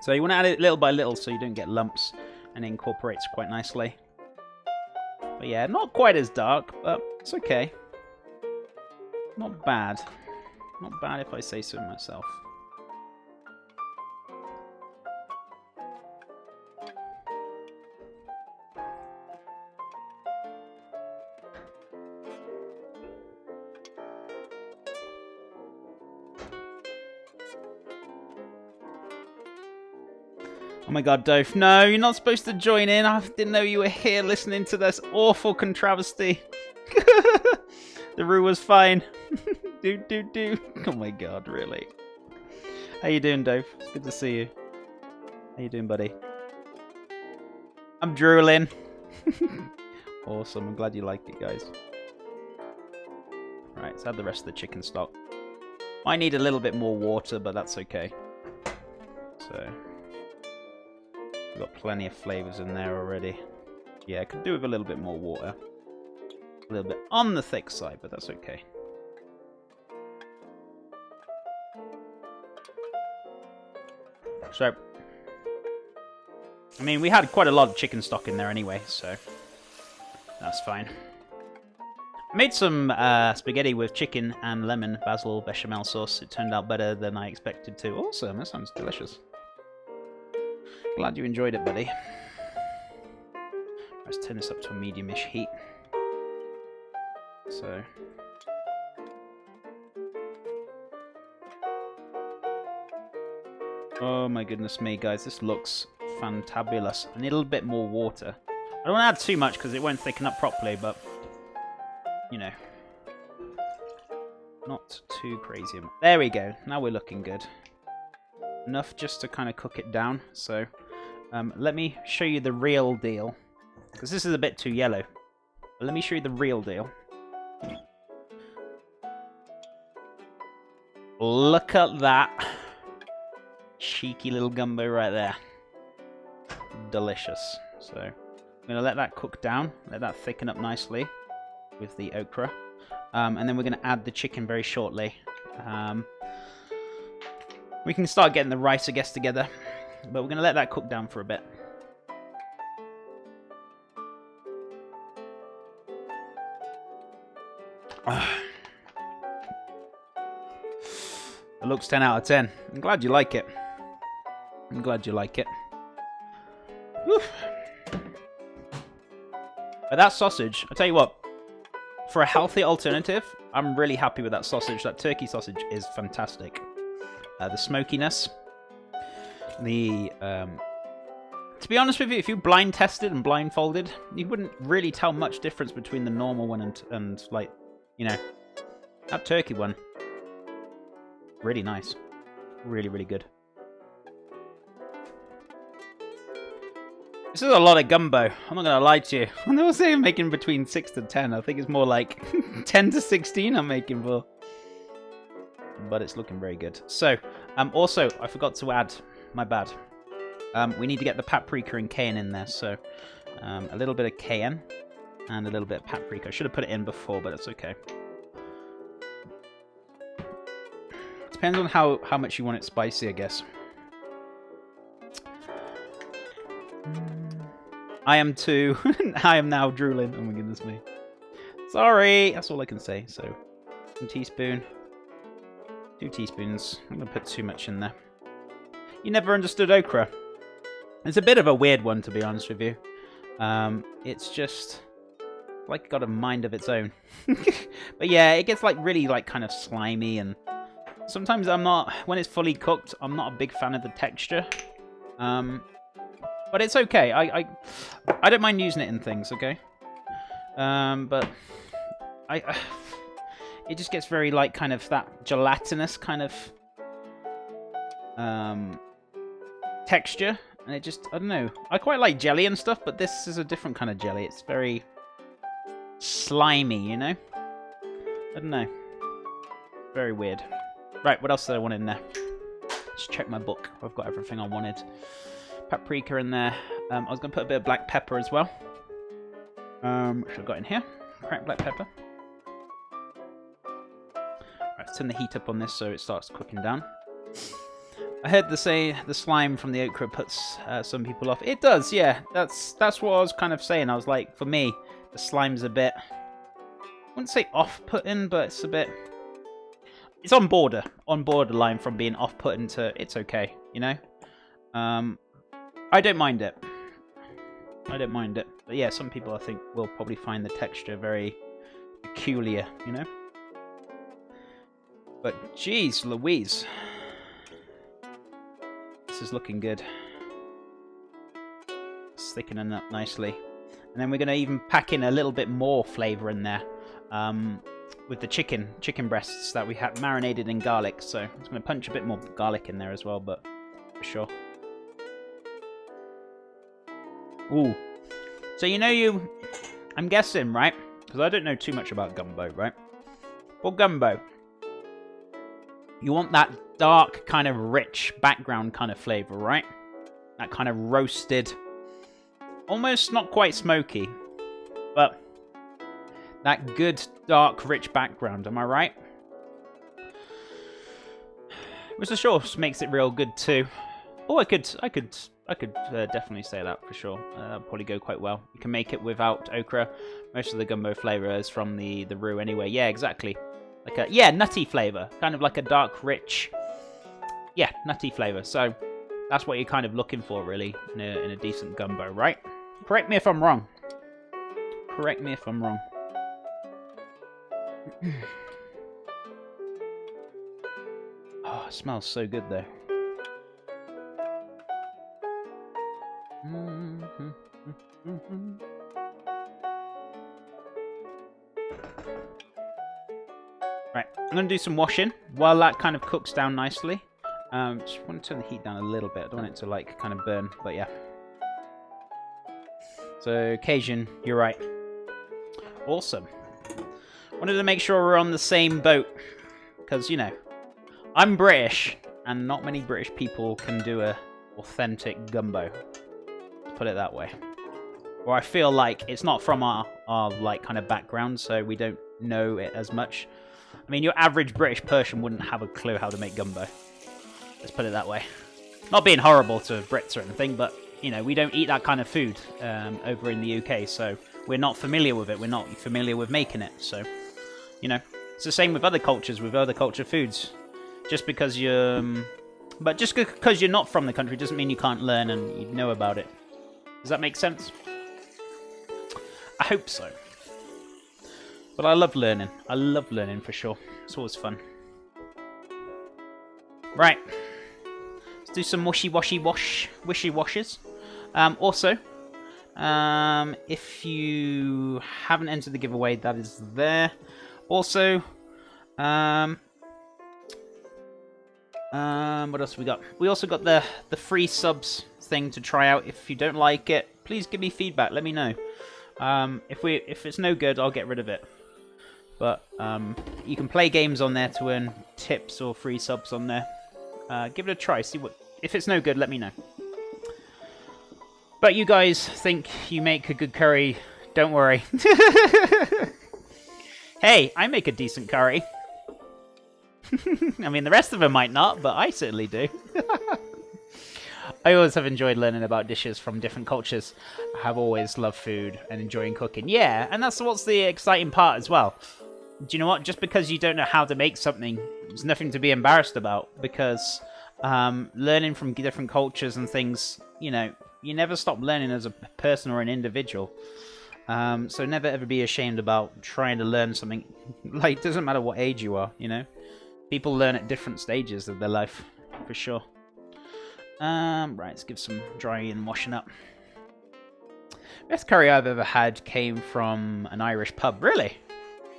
So you want to add it little by little so you don't get lumps, and it incorporates quite nicely. But yeah, not quite as dark, but it's okay. Not bad. Not bad if I say so myself. Oh my god, Dove. No, you're not supposed to join in. I didn't know you were here listening to this awful contravesty. The Roo was fine. do. Oh my god, really. How you doing, Dove? It's good to see you. How you doing, buddy? I'm drooling. Awesome. I'm glad you like it, guys. Right, let's add the rest of the chicken stock. Might need a little bit more water, but that's okay. So... we've got plenty of flavours in there already. Yeah, I could do with a little bit more water. A little bit on the thick side, but that's okay. So, I mean, we had quite a lot of chicken stock in there anyway, so that's fine. I made some spaghetti with chicken and lemon, basil, bechamel sauce. It turned out better than I expected to. Awesome, that sounds delicious. Glad you enjoyed it, buddy. Let's turn this up to a medium-ish heat. So... oh my goodness me, guys. This looks fantabulous. I need a little bit more water. I don't want to add too much because it won't thicken up properly, but... you know. Not too crazy. There we go. Now we're looking good. Enough just to kind of cook it down, so... let me show you the real deal. Because this is a bit too yellow. But let me show you the real deal. Look at that. Cheeky little gumbo right there. Delicious. So, I'm going to let that cook down. Let that thicken up nicely with the okra. And then we're going to add the chicken very shortly. We can start getting the rice, I guess, together. But we're going to let that cook down for a bit. It looks 10 out of 10. I'm glad you like it. I'm glad you like it. Whew. But that sausage, I'll tell you what, for a healthy alternative, I'm really happy with that sausage. That turkey sausage is fantastic. The smokiness. The to be honest with you, if you blind tested and blindfolded, you wouldn't really tell much difference between the normal one and like, you know, that turkey one. Really nice. Really, really good. This is a lot of gumbo. I'm not going to lie to you. I was saying I'm making between 6 to 10. I think it's more like 10 to 16 I'm making for. But it's looking very good. So, also, I forgot to add, my bad. We need to get the paprika and cayenne in there. So, a little bit of cayenne and a little bit of paprika. I should have put it in before, but it's okay. Depends on how much you want it spicy, I guess. I am too. I am now drooling. Oh my goodness me. Sorry. That's all I can say. So, 1 teaspoon. 2 teaspoons. I'm going to put too much in there. You never understood okra. It's a bit of a weird one, to be honest with you. It's just like got a mind of its own. But yeah, it gets like really like kind of slimy, and sometimes I'm not, when it's fully cooked, I'm not a big fan of the texture. But it's okay. I don't mind using it in things, okay? But it just gets very like kind of that gelatinous kind of texture, and it just, I don't know. I quite like jelly and stuff, but this is a different kind of jelly. It's very slimy, you know? I don't know. Very weird. Right, what else did I want in there? Just check my book. I've got everything I wanted. Paprika in there. I was going to put a bit of black pepper as well. Which I've got in here. Cracked black pepper. Right, let's turn the heat up on this so it starts cooking down. I heard the slime from the okra puts some people off. It does, yeah. That's what I was kind of saying. I was like, for me, the slime's a bit, I wouldn't say off-putting, but it's a bit, it's on borderline from being off-putting to it's okay, you know? I don't mind it. I don't mind it. But yeah, some people I think will probably find the texture very peculiar, you know? But geez Louise. This is looking good. It's thickening up nicely. And then we're going to even pack in a little bit more flavour in there. With the chicken breasts that we have marinated in garlic. So I'm just going to punch a bit more garlic in there as well, but for sure. Ooh. So I'm guessing, right? Because I don't know too much about gumbo, right? For gumbo, you want that dark, kind of rich background kind of flavour, right? That kind of roasted, almost not quite smoky, but that good, dark, rich background, am I right? Which of course makes it real good too. Oh, I could definitely say that for sure. That'd probably go quite well. You can make it without okra. Most of the gumbo flavour is from the roux anyway. Yeah, exactly. Like a nutty flavour, kind of like a dark, rich, nutty flavour. So that's what you're kind of looking for, really, in a decent gumbo, right? Correct me if I'm wrong. Correct me if I'm wrong. Oh, it smells so good though. Right, I'm going to do some washing while that kind of cooks down nicely. Just want to turn the heat down a little bit. I don't want it to like kind of burn, but yeah. So Cajun, you're right. Awesome. Wanted to make sure we're on the same boat because, you know, I'm British and not many British people can do a authentic gumbo. Let's put it that way. Or I feel like it's not from our like kind of background, so we don't know it as much. I mean, your average British person wouldn't have a clue how to make gumbo. Let's put it that way. Not being horrible to Brits or anything, but, you know, we don't eat that kind of food over in the UK, so we're not familiar with it. We're not familiar with making it, so, you know. It's the same with other cultures, with other culture foods. Just because you're... but just because you're not from the country doesn't mean you can't learn and you know about it. Does that make sense? I hope so. But I love learning. I love learning for sure. It's always fun. Right. Let's do some wishy washes. Also, if you haven't entered the giveaway, that is there. Also, what else we got? We also got the free subs thing to try out. If you don't like it, please give me feedback. Let me know. If it's no good, I'll get rid of it. But you can play games on there to earn tips or free subs on there. Give it a try. See what. If it's no good, let me know. But you guys think you make a good curry? Don't worry. Hey, I make a decent curry. I mean, the rest of them might not, but I certainly do. I always have enjoyed learning about dishes from different cultures. I have always loved food and enjoying cooking. Yeah, and that's what's the exciting part as well. Do you know what? Just because you don't know how to make something, there's nothing to be embarrassed about. Because learning from different cultures and things, you know, you never stop learning as a person or an individual. So never ever be ashamed about trying to learn something. Like, it doesn't matter what age you are, you know. People learn at different stages of their life, for sure. Right, let's give some drying and washing up. Best curry I've ever had came from an Irish pub. Really?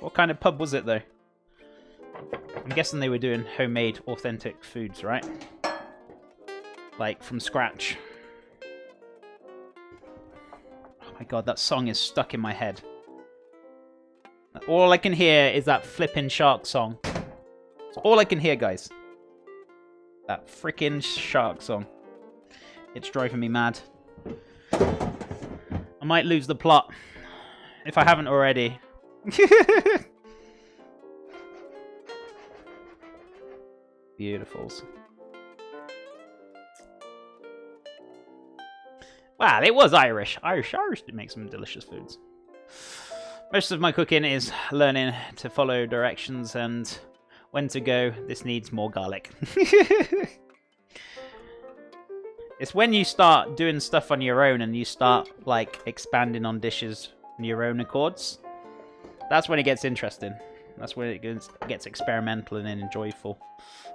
What kind of pub was it, though? I'm guessing they were doing homemade, authentic foods, right? Like, from scratch. Oh my god, that song is stuck in my head. All I can hear is that flippin' shark song. That's all I can hear, guys. That freaking shark song. It's driving me mad. I might lose the plot. If I haven't already. Beautifuls. Well, it was Irish. Irish did make some delicious foods. Most of my cooking is learning to follow directions and when to go. This needs more garlic. It's when you start doing stuff on your own and you start, like, expanding on dishes on your own accords. That's when it gets interesting. That's when it gets experimental and then enjoyable.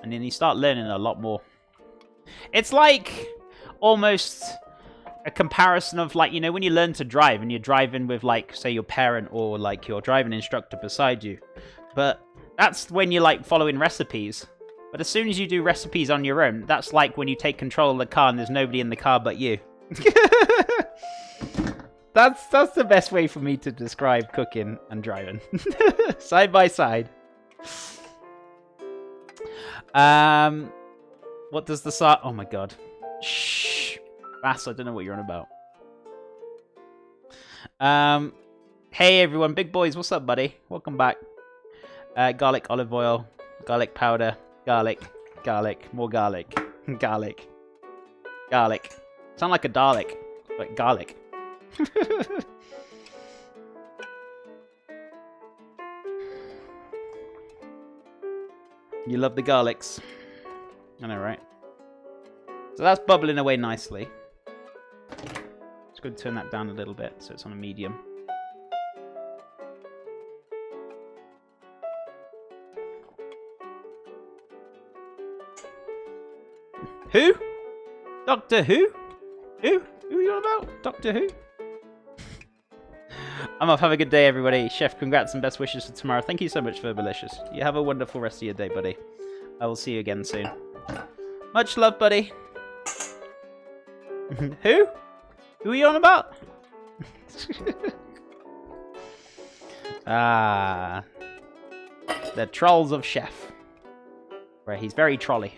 And then you start learning a lot more. It's like almost a comparison of, like, you know, when you learn to drive and you're driving with, like, say, your parent or, like, your driving instructor beside you. But that's when you're, like, following recipes. But as soon as you do recipes on your own, that's like when you take control of the car and there's nobody in the car but you. That's the best way for me to describe cooking and driving. Side by side. What does the side... Oh my god. Shh. Bass, I don't know what you're on about. Hey everyone, big boys, what's up, buddy? Welcome back. Garlic, olive oil, garlic powder, garlic, more garlic, garlic. Sound like a Dalek, but garlic. You love the garlics. I know, right? So that's bubbling away nicely. Just going to turn that down a little bit so it's on a medium. Who? Doctor Who? Who? Who are you on about? Doctor Who? I'm off. Have a good day, everybody. Chef, congrats and best wishes for tomorrow. Thank you so much, Verbalicious. You have a wonderful rest of your day, buddy. I will see you again soon. Much love, buddy. Who? Who are you on about? Ah. The Trolls of Chef. Where he's very trolly.